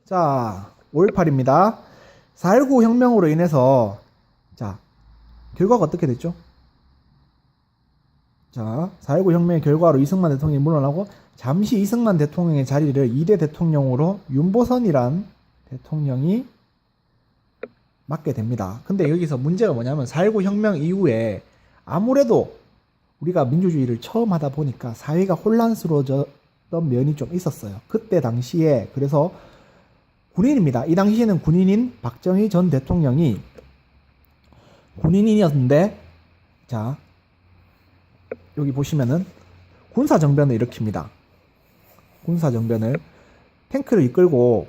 자, 5.18입니다. 4.19 혁명으로 인해서 자, 결과가 어떻게 됐죠? 자, 4.19 혁명의 결과로 이승만 대통령이 물러나고 잠시 이승만 대통령의 자리를 2대 대통령으로 윤보선이란 대통령이 맡게 됩니다. 근데 여기서 문제가 뭐냐면 4.19 혁명 이후에 아무래도 우리가 민주주의를 처음 하다 보니까 사회가 혼란스러워졌던 면이 좀 있었어요. 그때 당시에 그래서 군인입니다. 이 당시에는 군인인 박정희 전 대통령이 군인이었는데 자 여기 보시면은 군사정변을 일으킵니다. 군사정변을 탱크를 이끌고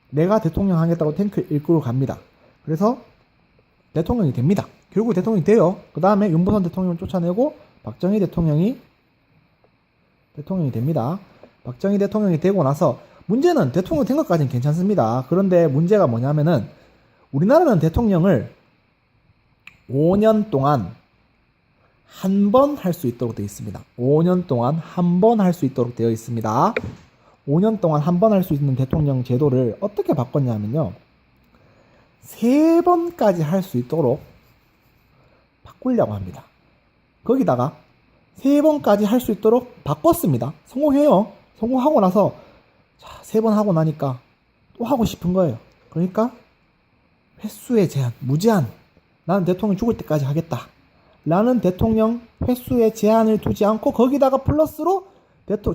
내가 대통령 하겠다고 탱크를 이끌고 갑니다. 그래서 대통령이 됩니다. 결국 대통령이 돼요. 그 다음에 윤보선 대통령을 쫓아내고 박정희 대통령이 됩니다. 박정희 대통령이 되고 나서 문제는 대통령 된 것까지는 괜찮습니다. 그런데 문제가 뭐냐면은 우리나라는 대통령을 5년 동안 한 번 할 수 있도록 되어 있습니다. 5년 동안 한 번 할 수 있도록 되어 있습니다. 5년 동안 한 번 할 수 있는 대통령 제도를 어떻게 바꿨냐면요. 3번까지 할 수 있도록 바꾸려고 합니다. 거기다가 3번까지 할 수 있도록 바꿨습니다. 성공해요. 성공하고 나서 자, 3번 하고 나니까 또 하고 싶은 거예요. 그러니까 횟수의 제한, 무제한. 나는 대통령 죽을 때까지 하겠다. 라는 대통령 횟수의 제한을 두지 않고 거기다가 플러스로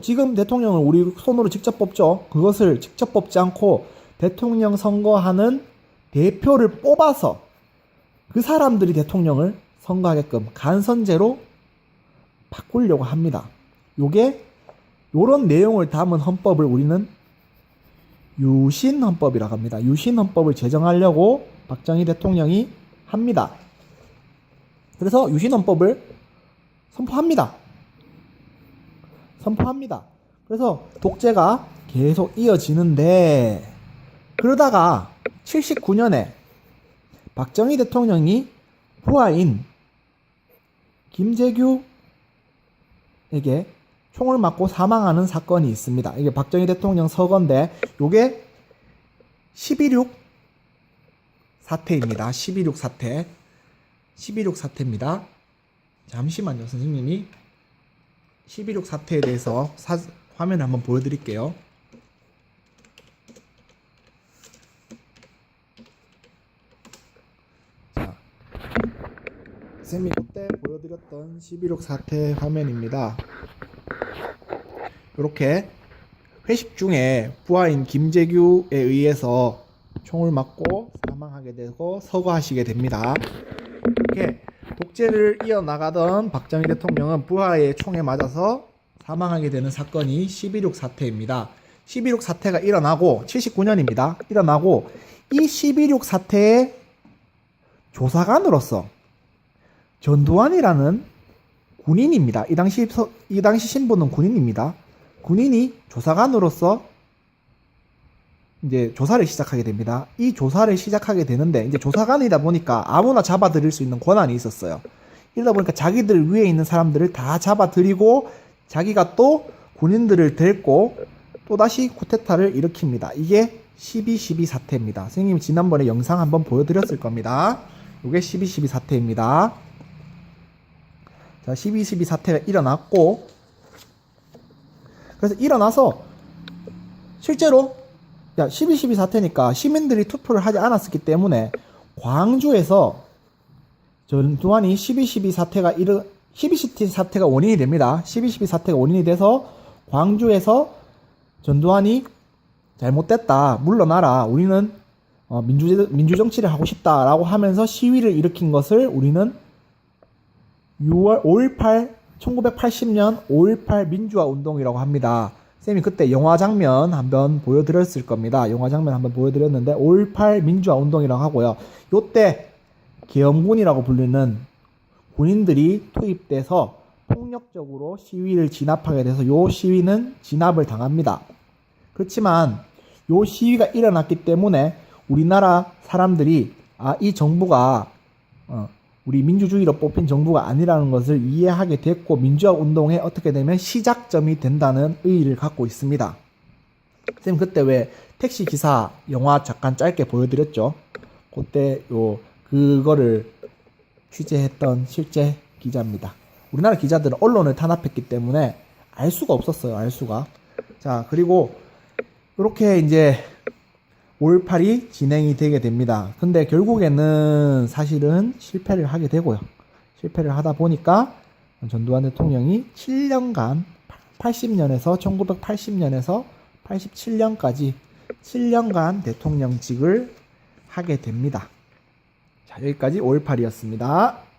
지금 대통령을 우리 손으로 직접 뽑죠. 그것을 직접 뽑지 않고 대통령 선거하는 대표를 뽑아서 그 사람들이 대통령을 선거하게끔 간선제로 바꾸려고 합니다. 요런 내용을 담은 헌법을 우리는 유신헌법이라고 합니다. 유신헌법을 제정하려고 박정희 대통령이 합니다. 그래서 유신헌법을 선포합니다. 그래서 독재가 계속 이어지는데 그러다가 79년에 박정희 대통령이 부하인 김재규에게 총을 맞고 사망하는 사건이 있습니다. 이게 박정희 대통령 서거인데 요게 12.6 사태입니다. 12.6 사태입니다. 잠시만요. 선생님이 12.6 사태에 대해서 화면을 한번 보여드릴게요. 자, 선생님이 그때 보여드렸던 12.6 사태 화면입니다. 이렇게 회식 중에 부하인 김재규에 의해서 총을 맞고 사망하게 되고 서거하시게 됩니다. 이렇게 독재를 이어나가던 박정희 대통령은 부하의 총에 맞아서 사망하게 되는 사건이 12.6 사태입니다. 12.6 사태가 일어나고 79년입니다. 일어나고 이 12.6 사태의 조사관으로서 전두환이라는 군인입니다. 이 당시 신분은 군인입니다. 군인이 조사관으로서 이제 조사를 시작하게 됩니다. 이 조사를 시작하게 되는데 이제 조사관이다 보니까 아무나 잡아들일 수 있는 권한이 있었어요. 이러다 보니까 자기들 위에 있는 사람들을 다 잡아들이고 자기가 또 군인들을 데리고 또다시 쿠데타를 일으킵니다. 이게 12.12 사태입니다. 선생님이 지난번에 영상 한번 보여드렸을 겁니다. 이게 12.12 사태입니다. 자, 12.12 사태가 일어났고 그래서 일어나서 실제로 12.12 사태니까 시민들이 투표를 하지 않았기 때문에 광주에서 전두환이 12.12 사태가 원인이 됩니다. 12.12 사태가 원인이 돼서 광주에서 전두환이 잘못됐다. 물러나라. 우리는 민주정치를 하고 싶다라고 하면서 시위를 일으킨 것을 우리는 1980년 5.18 민주화 운동이라고 합니다. 쌤이 그때 영화 장면 한번 보여드렸을 겁니다. 영화 장면 한번 보여드렸는데 5.18 민주화 운동이라고 하고요. 요때 계엄군이라고 불리는 군인들이 투입돼서 폭력적으로 시위를 진압하게 돼서 요 시위는 진압을 당합니다. 그렇지만 요 시위가 일어났기 때문에 우리나라 사람들이 이 정부가 우리 민주주의로 뽑힌 정부가 아니라는 것을 이해하게 됐고 민주화 운동에 어떻게 되면 시작점이 된다는 의의를 갖고 있습니다. 쌤 그때 왜 택시 기사 영화 잠깐 짧게 보여드렸죠. 그때 그거를 취재했던 실제 기자입니다. 우리나라 기자들은 언론을 탄압했기 때문에 알 수가 없었어요. 알 수가. 자, 그리고 이렇게 이제 5.18이 진행이 되게 됩니다. 근데 결국에는 사실은 실패를 하게 되고요. 실패를 하다 보니까 전두환 대통령이 7년간 1980년에서 87년까지 7년간 대통령직을 하게 됩니다. 자, 여기까지 5.18이었습니다.